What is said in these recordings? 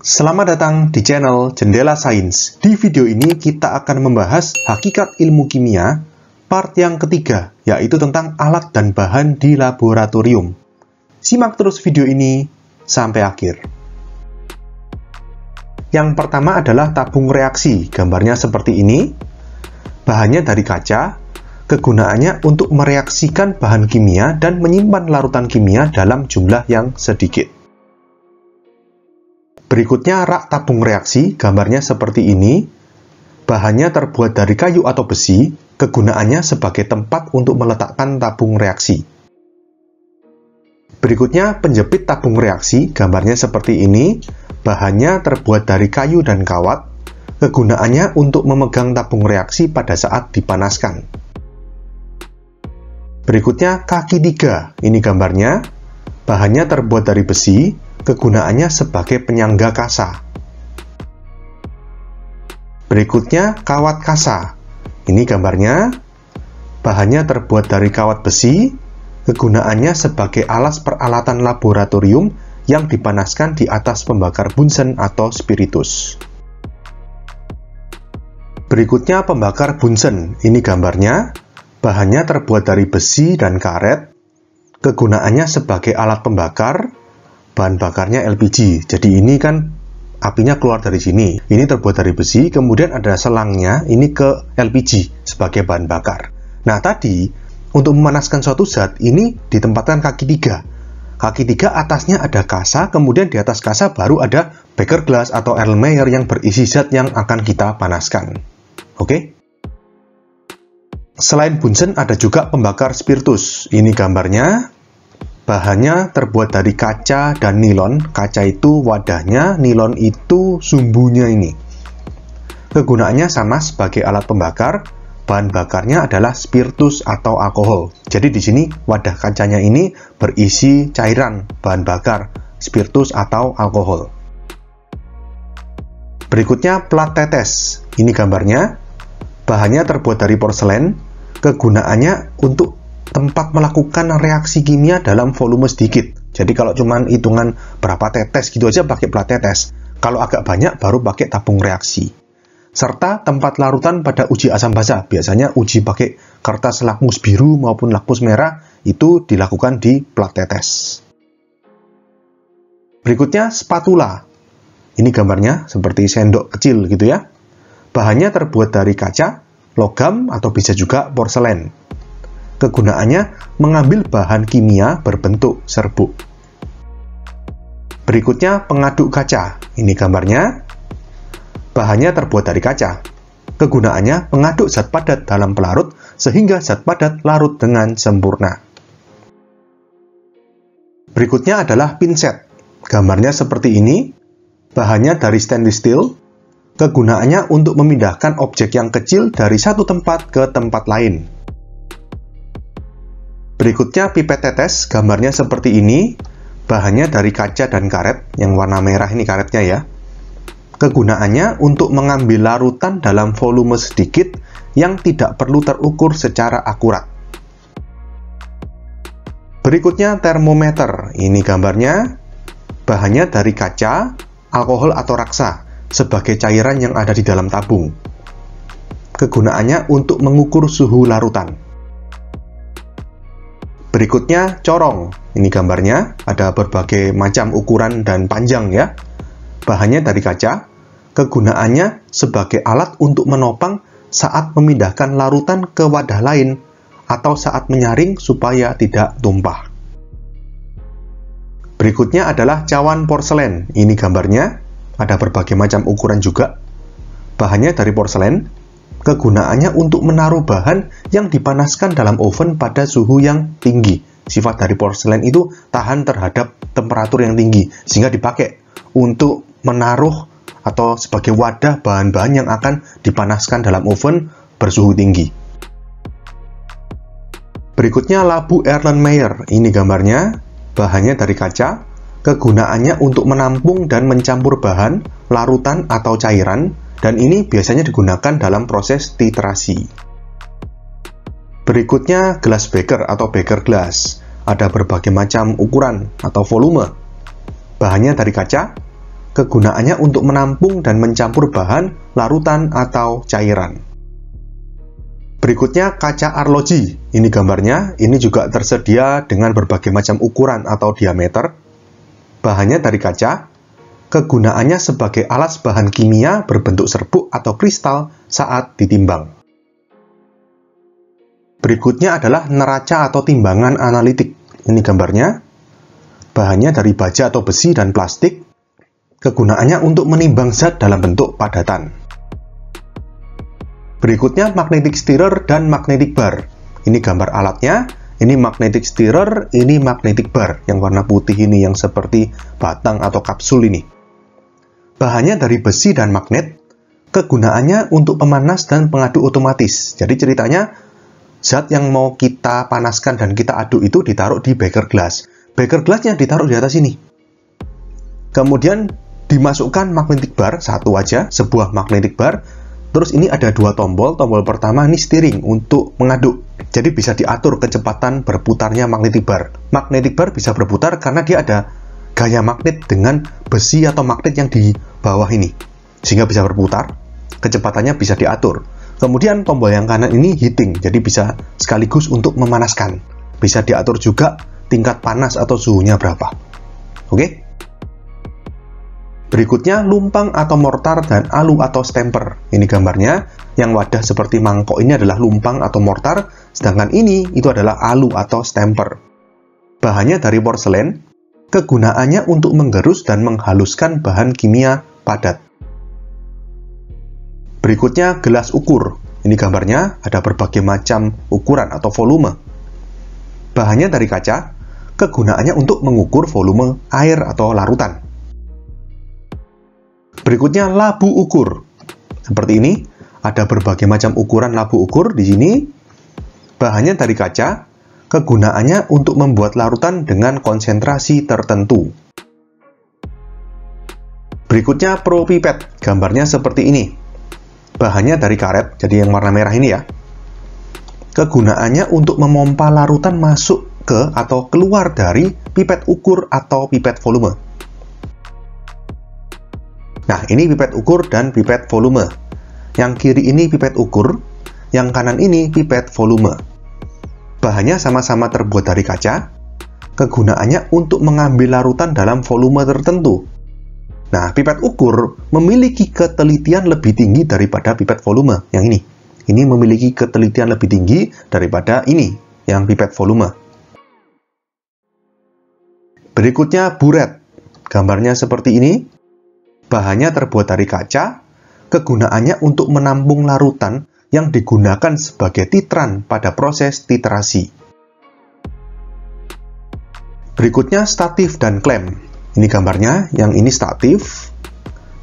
Selamat datang di channel Jendela Sains. Di video ini kita akan membahas hakikat ilmu kimia part yang ketiga, yaitu tentang alat dan bahan di laboratorium. Simak terus video ini sampai akhir. Yang pertama adalah tabung reaksi. Gambarnya seperti ini. Bahannya dari kaca. Kegunaannya untuk mereaksikan bahan kimia dan menyimpan larutan kimia dalam jumlah yang sedikit. Berikutnya rak tabung reaksi, gambarnya seperti ini. Bahannya terbuat dari kayu atau besi, kegunaannya sebagai tempat untuk meletakkan tabung reaksi. Berikutnya penjepit tabung reaksi, gambarnya seperti ini. Bahannya terbuat dari kayu dan kawat, kegunaannya untuk memegang tabung reaksi pada saat dipanaskan. Berikutnya kaki 3, ini gambarnya. Bahannya terbuat dari besi, kegunaannya sebagai penyangga kasa. Berikutnya kawat kasa. Ini gambarnya. Bahannya terbuat dari kawat besi, kegunaannya sebagai alas peralatan laboratorium yang dipanaskan di atas pembakar bunsen atau spiritus. Berikutnya pembakar bunsen. Ini gambarnya. Bahannya terbuat dari besi dan karet, kegunaannya sebagai alat pembakar. Bahan bakarnya LPG, jadi ini kan apinya keluar dari sini. Ini terbuat dari besi, kemudian ada selangnya, ini ke LPG sebagai bahan bakar. Nah tadi, untuk memanaskan suatu zat, ini ditempatkan kaki 3. Kaki 3 atasnya ada kasa, kemudian di atas kasa baru ada beker glass atau Erlenmeyer yang berisi zat yang akan kita panaskan. Oke? Selain bunsen, ada juga pembakar spiritus. Ini gambarnya. Bahannya terbuat dari kaca dan nilon. Kaca itu wadahnya, nilon itu sumbunya ini. Kegunaannya sama sebagai alat pembakar. Bahan bakarnya adalah spiritus atau alkohol. Jadi di sini wadah kacanya ini berisi cairan bahan bakar, spiritus atau alkohol. Berikutnya plat tetes. Ini gambarnya. Bahannya terbuat dari porselen. Kegunaannya untuk tempat melakukan reaksi kimia dalam volume sedikit. Jadi kalau cuman hitungan berapa tetes gitu aja pakai plat tetes. Kalau agak banyak baru pakai tabung reaksi. Serta tempat larutan pada uji asam basa. Biasanya uji pakai kertas lakmus biru maupun lakmus merah itu dilakukan di plat tetes. Berikutnya spatula. Ini gambarnya seperti sendok kecil gitu ya. Bahannya terbuat dari kaca, logam atau bisa juga porselen. Kegunaannya mengambil bahan kimia berbentuk serbuk. Berikutnya pengaduk kaca. Ini gambarnya. Bahannya terbuat dari kaca. Kegunaannya mengaduk zat padat dalam pelarut sehingga zat padat larut dengan sempurna. Berikutnya adalah pinset. Gambarnya seperti ini. Bahannya dari stainless steel. Kegunaannya untuk memindahkan objek yang kecil dari satu tempat ke tempat lain. Berikutnya pipet tetes, gambarnya seperti ini. Bahannya dari kaca dan karet, yang warna merah ini karetnya ya. Kegunaannya untuk mengambil larutan dalam volume sedikit yang tidak perlu terukur secara akurat. Berikutnya termometer, ini gambarnya. Bahannya dari kaca, alkohol atau raksa, sebagai cairan yang ada di dalam tabung. Kegunaannya untuk mengukur suhu larutan. Berikutnya corong. Ini gambarnya, ada berbagai macam ukuran dan panjang ya. Bahannya dari kaca. Kegunaannya sebagai alat untuk menopang saat memindahkan larutan ke wadah lain atau saat menyaring supaya tidak tumpah. Berikutnya adalah cawan porselen. Ini gambarnya, ada berbagai macam ukuran juga. Bahannya dari porselen. Kegunaannya untuk menaruh bahan yang dipanaskan dalam oven pada suhu yang tinggi. Sifat dari porselen itu tahan terhadap temperatur yang tinggi, sehingga dipakai untuk menaruh atau sebagai wadah bahan-bahan yang akan dipanaskan dalam oven bersuhu tinggi. Berikutnya labu Erlenmeyer. Ini gambarnya. Bahannya dari kaca. Kegunaannya untuk menampung dan mencampur bahan, larutan atau cairan. Dan ini biasanya digunakan dalam proses titrasi. Berikutnya glass beaker atau beker glass. Ada berbagai macam ukuran atau volume. Bahannya dari kaca. kegunaannya untuk menampung dan mencampur bahan, larutan, atau cairan. Berikutnya kaca arloji. Ini gambarnya, ini juga tersedia dengan berbagai macam ukuran atau diameter. Bahannya dari kaca, kegunaannya sebagai alas bahan kimia berbentuk serbuk atau kristal saat ditimbang. Berikutnya adalah neraca atau timbangan analitik. Ini gambarnya, bahannya dari baja atau besi dan plastik, kegunaannya untuk menimbang zat dalam bentuk padatan. Berikutnya magnetic stirrer dan magnetic bar. Ini gambar alatnya, ini magnetic stirrer, ini magnetic bar. Yang warna putih ini yang seperti batang atau kapsul ini. Bahannya dari besi dan magnet, kegunaannya untuk pemanas dan pengaduk otomatis. Jadi ceritanya, zat yang mau kita panaskan dan kita aduk itu ditaruh di beaker glass. Beaker glassnya ditaruh di atas ini. Kemudian dimasukkan magnetic bar, satu aja, sebuah magnetic bar. Terus ini ada dua tombol. Tombol pertama ini steering untuk mengaduk. Jadi bisa diatur kecepatan berputarnya magnetic bar. Magnetic bar bisa berputar karena dia ada gaya magnet dengan besi atau magnet yang di bawah ini. Sehingga bisa berputar. Kecepatannya bisa diatur. Kemudian tombol yang kanan ini heating. Jadi bisa sekaligus untuk memanaskan. Bisa diatur juga tingkat panas atau suhunya berapa. Oke? Berikutnya lumpang atau mortar dan alu atau stamper. Ini gambarnya, yang wadah seperti mangkok ini adalah lumpang atau mortar, sedangkan ini itu adalah alu atau stamper. Bahannya dari porselen, kegunaannya untuk menggerus dan menghaluskan bahan kimia padat. Berikutnya gelas ukur. Ini gambarnya, ada berbagai macam ukuran atau volume. Bahannya dari kaca, kegunaannya untuk mengukur volume air atau larutan. Berikutnya labu ukur. Seperti ini, ada berbagai macam ukuran labu ukur di sini. Bahannya dari kaca, kegunaannya untuk membuat larutan dengan konsentrasi tertentu. Berikutnya pro pipet. Gambarnya seperti ini. Bahannya dari karet, jadi yang warna merah ini ya. Kegunaannya untuk memompa larutan masuk ke atau keluar dari pipet ukur atau pipet volume. Nah, ini pipet ukur dan pipet volume. Yang kiri ini pipet ukur, yang kanan ini pipet volume. Bahannya sama-sama terbuat dari kaca, kegunaannya untuk mengambil larutan dalam volume tertentu. Nah, pipet ukur memiliki ketelitian lebih tinggi daripada pipet volume, yang ini. Ini memiliki ketelitian lebih tinggi daripada ini, yang pipet volume. Berikutnya buret. Gambarnya seperti ini. Bahannya terbuat dari kaca, kegunaannya untuk menampung larutan yang digunakan sebagai titran pada proses titrasi. Berikutnya statif dan klem. Ini gambarnya, yang ini statif,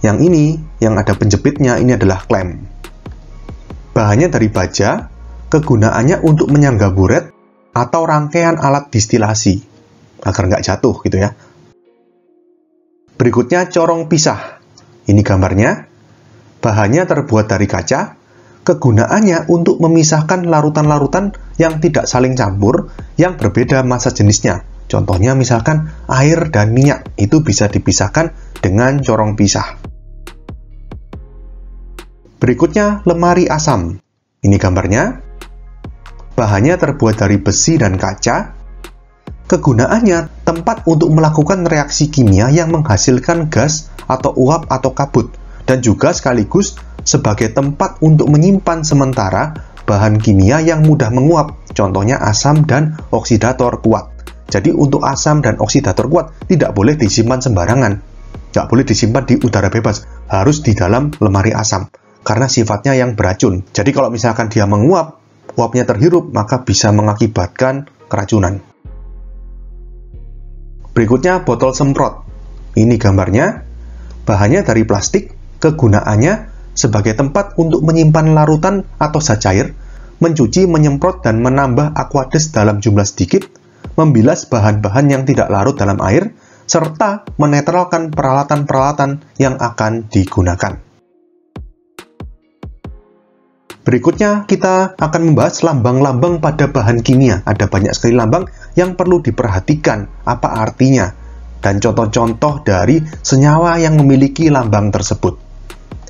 yang ini, yang ada penjepitnya, ini adalah klem. Bahannya dari baja, kegunaannya untuk menyangga buret atau rangkaian alat distilasi, agar nggak jatuh gitu ya. Berikutnya corong pisah. Ini gambarnya, bahannya terbuat dari kaca, kegunaannya untuk memisahkan larutan-larutan yang tidak saling campur, yang berbeda massa jenisnya. Contohnya misalkan air dan minyak, itu bisa dipisahkan dengan corong pisah. Berikutnya lemari asam. Ini gambarnya, bahannya terbuat dari besi dan kaca, kegunaannya tempat untuk melakukan reaksi kimia yang menghasilkan gas atau uap atau kabut, dan juga sekaligus sebagai tempat untuk menyimpan sementara bahan kimia yang mudah menguap, contohnya asam dan oksidator kuat. Jadi untuk asam dan oksidator kuat tidak boleh disimpan sembarangan, tidak boleh disimpan di udara bebas, harus di dalam lemari asam, karena sifatnya yang beracun. Jadi kalau misalkan dia menguap, uapnya terhirup, maka bisa mengakibatkan keracunan. Berikutnya botol semprot. Ini gambarnya, bahannya dari plastik, kegunaannya sebagai tempat untuk menyimpan larutan atau zat cair, mencuci, menyemprot, dan menambah aqueous dalam jumlah sedikit, membilas bahan-bahan yang tidak larut dalam air, serta menetralkan peralatan-peralatan yang akan digunakan. Berikutnya, kita akan membahas lambang-lambang pada bahan kimia. Ada banyak sekali lambang yang perlu diperhatikan, apa artinya, dan contoh-contoh dari senyawa yang memiliki lambang tersebut.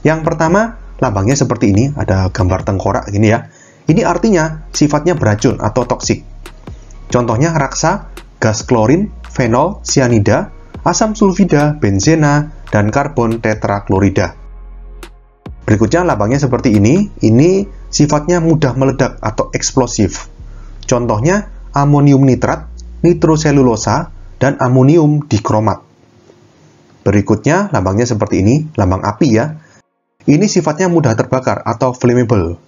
Yang pertama, lambangnya seperti ini, ada gambar tengkorak gini ya. Ini artinya sifatnya beracun atau toksik. Contohnya raksa, gas klorin, fenol, sianida, asam sulfida, benzena, dan karbon tetraklorida. Berikutnya lambangnya seperti ini sifatnya mudah meledak atau eksplosif. Contohnya amonium nitrat, nitroselulosa, dan amonium dikromat. Berikutnya lambangnya seperti ini, lambang api ya. Ini sifatnya mudah terbakar atau flammable.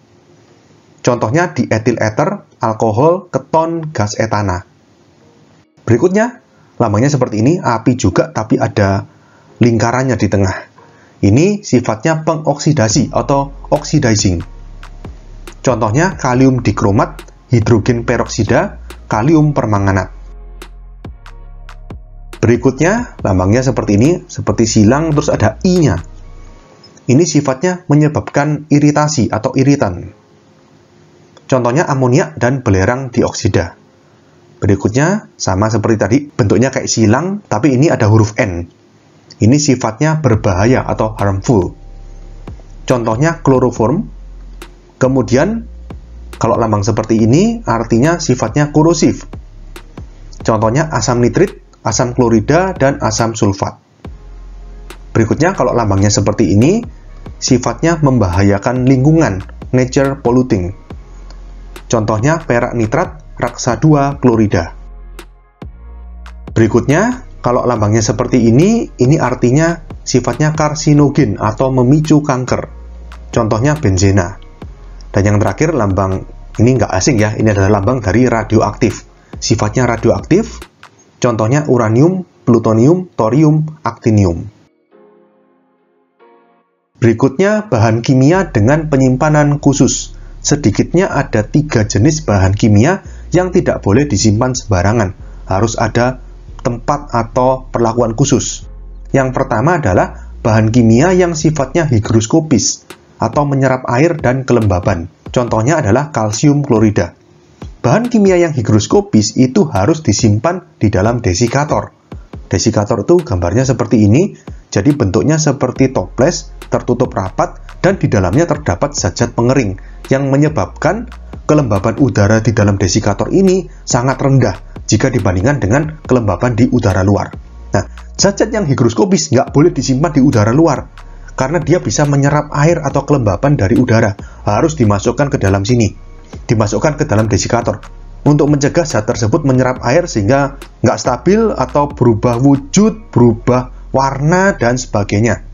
Contohnya diethil ether, alkohol, keton, gas etana. Berikutnya lambangnya seperti ini, api juga tapi ada lingkarannya di tengah. Ini sifatnya pengoksidasi atau oxidizing. Contohnya kalium dikromat, hidrogen peroksida, kalium permanganat. Berikutnya lambangnya seperti ini, seperti silang terus ada I-nya. Ini sifatnya menyebabkan iritasi atau iritan. Contohnya amoniak dan belerang dioksida. Berikutnya sama seperti tadi, bentuknya kayak silang tapi ini ada huruf N. Ini sifatnya berbahaya atau harmful. Contohnya kloroform. Kemudian kalau lambang seperti ini artinya sifatnya korosif. Contohnya asam nitrit, asam klorida, dan asam sulfat. Berikutnya kalau lambangnya seperti ini sifatnya membahayakan lingkungan, nature polluting. Contohnya perak nitrat, raksa 2 klorida. Berikutnya kalau lambangnya seperti ini artinya sifatnya karsinogen atau memicu kanker. Contohnya benzena. Dan yang terakhir lambang ini nggak asing ya, ini adalah lambang dari radioaktif. Sifatnya radioaktif, contohnya uranium, plutonium, thorium, aktinium. Berikutnya bahan kimia dengan penyimpanan khusus. Sedikitnya ada 3 jenis bahan kimia yang tidak boleh disimpan sembarangan. Harus ada tempat atau perlakuan khusus. Yang pertama adalah bahan kimia yang sifatnya higroskopis atau menyerap air dan kelembaban. Contohnya adalah kalsium klorida. Bahan kimia yang higroskopis itu harus disimpan di dalam desikator. Desikator itu gambarnya seperti ini, jadi bentuknya seperti toples, tertutup rapat, dan di dalamnya terdapat zat-zat pengering yang menyebabkan kelembaban udara di dalam desikator ini sangat rendah jika dibandingkan dengan kelembaban di udara luar. Nah, zat-zat yang higroskopis nggak boleh disimpan di udara luar, karena dia bisa menyerap air atau kelembaban dari udara. Harus dimasukkan ke dalam sini, dimasukkan ke dalam desikator, untuk mencegah zat tersebut menyerap air sehingga nggak stabil atau berubah wujud, berubah warna, dan sebagainya.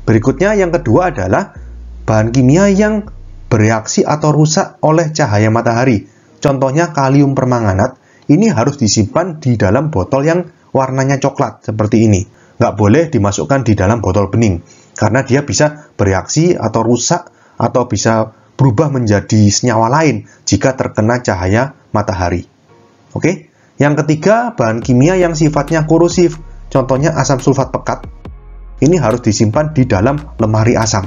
Berikutnya yang kedua adalah bahan kimia yang bereaksi atau rusak oleh cahaya matahari. Contohnya kalium permanganat. Ini harus disimpan di dalam botol yang warnanya coklat seperti ini. Nggak boleh dimasukkan di dalam botol bening, karena dia bisa bereaksi atau rusak atau bisa berubah menjadi senyawa lain jika terkena cahaya matahari. Oke? Yang ketiga, bahan kimia yang sifatnya korosif. Contohnya asam sulfat pekat. Ini harus disimpan di dalam lemari asam.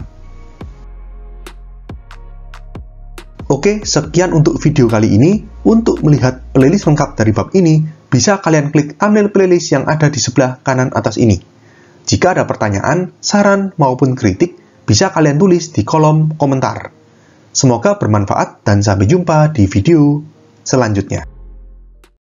Oke, sekian untuk video kali ini. Untuk melihat playlist lengkap dari bab ini, bisa kalian klik thumbnail playlist yang ada di sebelah kanan atas ini. Jika ada pertanyaan, saran, maupun kritik, bisa kalian tulis di kolom komentar. Semoga bermanfaat dan sampai jumpa di video selanjutnya.